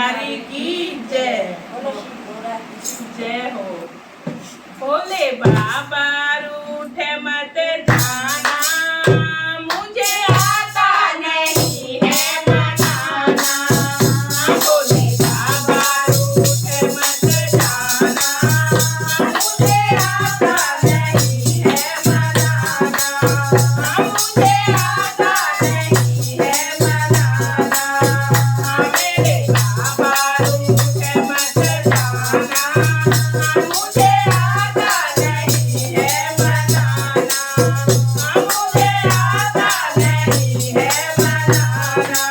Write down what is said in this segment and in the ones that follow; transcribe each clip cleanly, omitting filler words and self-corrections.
बिहारी की जय। जय हो। भोले बाबा रूठे मत जाना, मुझे आता नहीं है मनाना। भोले बाबा रूठे मत जाना, मुझे आता नहीं है मनाना। मुझे आता नहीं है मनाना। मेरे बाबा रूठे मत जाना, मुझे आता नहीं है मनाना। मुझे आता नहीं है मनाना।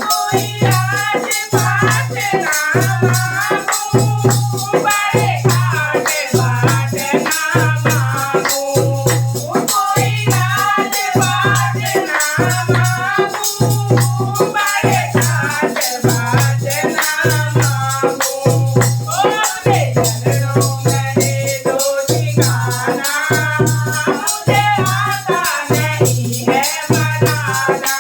कोई राज बात ना मांगू, बड़े घाट बात ना मांगू। कोई राज बात ना मांगू, बड़े घाट बात ना मांगू। अपने चरणों में दे दो ठिकाना, मुझे आता नहीं है मनाना।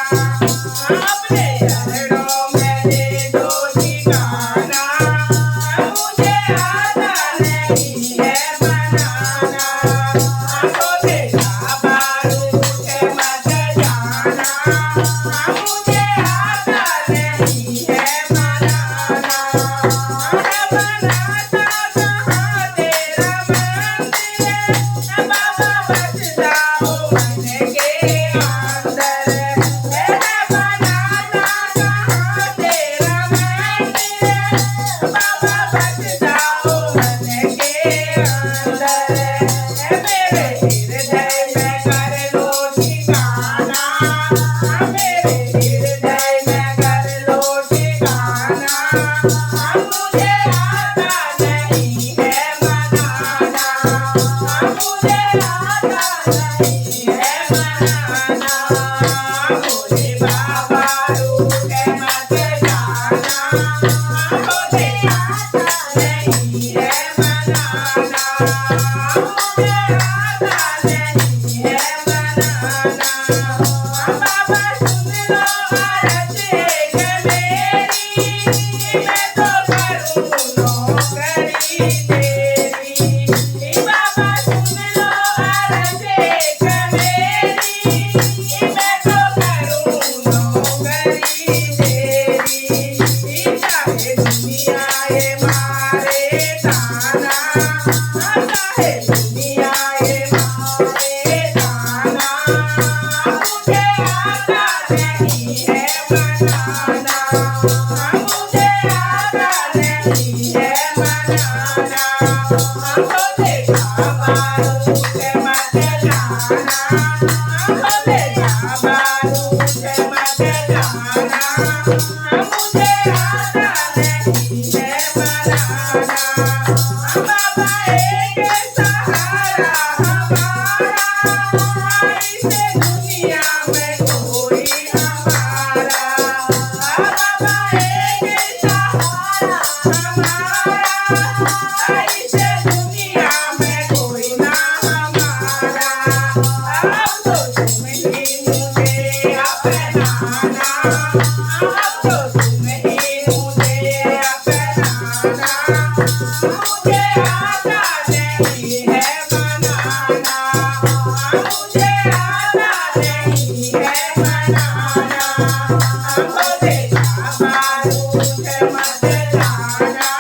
अपने चरणों में दे दो ठिकाना, मुझे आता नहीं है मनाना। भोले बाबा रूठे मत जाना, मुझे आता नहीं है मनाना। बनाता कहाँ तेरा मंदिर, बाबा बस जाओ मन के अंदर। बनाता कहाँ तेरा मंदिर, बाबा बस जाओ मन के अंदर। मेरे हृदय में कर लो ठिकाना, मेरे हृदय में कर लो ठिकाना। मुझे आता नहीं है मनाना, मुझे आता नहीं है मनाना। भोले बाबा रूठे मत जाना, मुझे आता नहीं है मनाना। मुझे आता नहीं है मनाना। बाबा सुन लो अर्ज एक मेरी, मैं तो करूँ नौकरी तेरी। बाबा सुन लो अर्ज एक मेरी, मैं तो करूँ नौकरी तेरी। चाहे दुनिया ये मारे ताना, चाहे दुनिया ये मारे ताना, मुझे आता नहीं है मनाना। मुझे आता नहीं है मनाना। भोले बाबा रूठे मत जाना, भोले बाबा रूठे मत जाना, मुझे आता नहीं है मनाना। बाबा एक सहारा हमारा, इस दुनिया में कोई हमारा। बाबा एक सहारा हमारा, इस दुनिया में कोई ना हमारा। अब तो तुम ही मुझे अपनाना, अब तो तुम ही मुझे अपनाना। मुझे आता नहीं है मनाना, मुझे आता नहीं है मनाना। भोले बाबा रूठे मत जाना,